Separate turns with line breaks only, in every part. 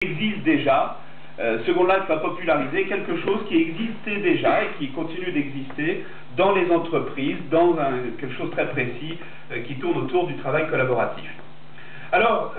existe déjà. Second Life a popularisé quelque chose qui existait déjà et qui continue d'exister dans les entreprises, dans quelque chose de très précis qui tourne autour du travail collaboratif. Alors,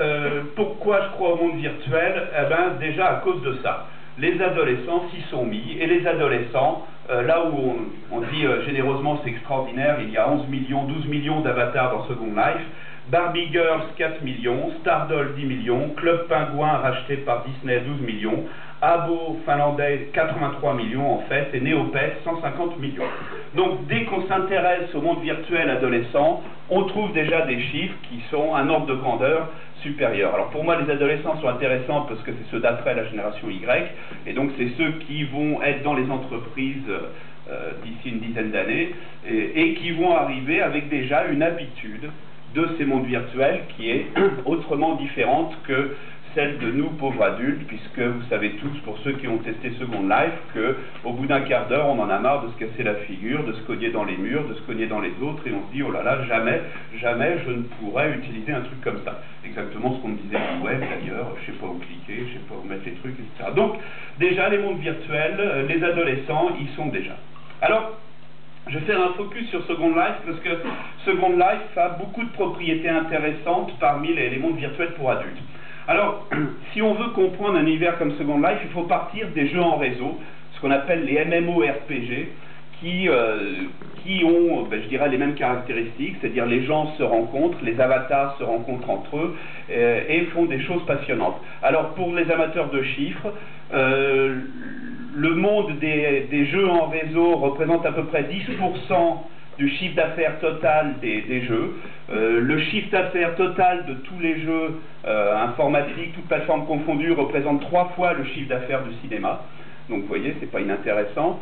pourquoi je crois au monde virtuel? Eh bien, déjà à cause de ça. Les adolescents s'y sont mis, et les adolescents, là où on dit généreusement c'est extraordinaire, il y a 11 millions, 12 millions d'avatars dans Second Life, Barbie Girls 4 millions, Stardoll 10 millions, Club Penguin racheté par Disney 12 millions, Habbo finlandais 83 millions en fait, et Neopets 150 millions. Donc dès qu'on s'intéresse au monde virtuel adolescent, on trouve déjà des chiffres qui sont un ordre de grandeur supérieur. Alors pour moi les adolescents sont intéressants parce que c'est ceux d'après la génération Y, et donc c'est ceux qui vont être dans les entreprises d'ici une dizaine d'années, et qui vont arriver avec déjà une habitude de ces mondes virtuels qui est autrement différente que celle de nous pauvres adultes, puisque vous savez tous, pour ceux qui ont testé Second Life, qu'au bout d'un quart d'heure, on en a marre de se casser la figure, de se cogner dans les murs, de se cogner dans les autres, et on se dit, oh là là, jamais, jamais je ne pourrais utiliser un truc comme ça. Exactement ce qu'on me disait du web d'ailleurs, je ne sais pas où cliquer, je ne sais pas où mettre les trucs, etc. Donc, déjà, les mondes virtuels, les adolescents, y sont déjà. Alors, je vais faire un focus sur Second Life parce que Second Life a beaucoup de propriétés intéressantes parmi les mondes virtuels pour adultes. Alors, si on veut comprendre un univers comme Second Life, il faut partir des jeux en réseau, ce qu'on appelle les MMORPG, qui ont, je dirais, les mêmes caractéristiques, c'est-à-dire les gens se rencontrent, les avatars se rencontrent entre eux et font des choses passionnantes. Alors, pour les amateurs de chiffres, le monde des jeux en réseau représente à peu près 10% du chiffre d'affaires total des jeux. Le chiffre d'affaires total de tous les jeux informatiques, toutes plateformes confondues, représente 3 fois le chiffre d'affaires du cinéma. Donc vous voyez, c'est pas inintéressant.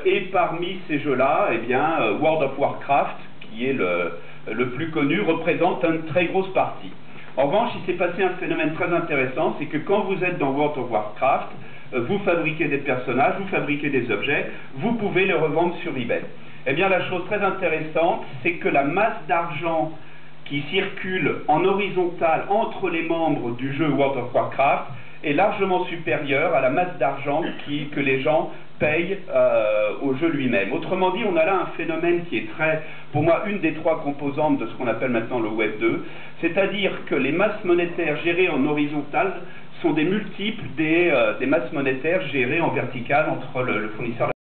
Et parmi ces jeux-là, eh bien, World of Warcraft, qui est le plus connu, représente une très grosse partie. En revanche, il s'est passé un phénomène très intéressant, c'est que quand vous êtes dans World of Warcraft, vous fabriquez des personnages, vous fabriquez des objets, vous pouvez les revendre sur eBay. Eh bien, la chose très intéressante, c'est que la masse d'argent qui circule en horizontal entre les membres du jeu World of Warcraft est largement supérieure à la masse d'argent que les gens payent au jeu lui-même. Autrement dit, on a là un phénomène qui est très, pour moi, une des 3 composantes de ce qu'on appelle maintenant le Web 2, c'est-à-dire que les masses monétaires gérées en horizontal sont des multiples des masses monétaires gérées en vertical entre le fournisseur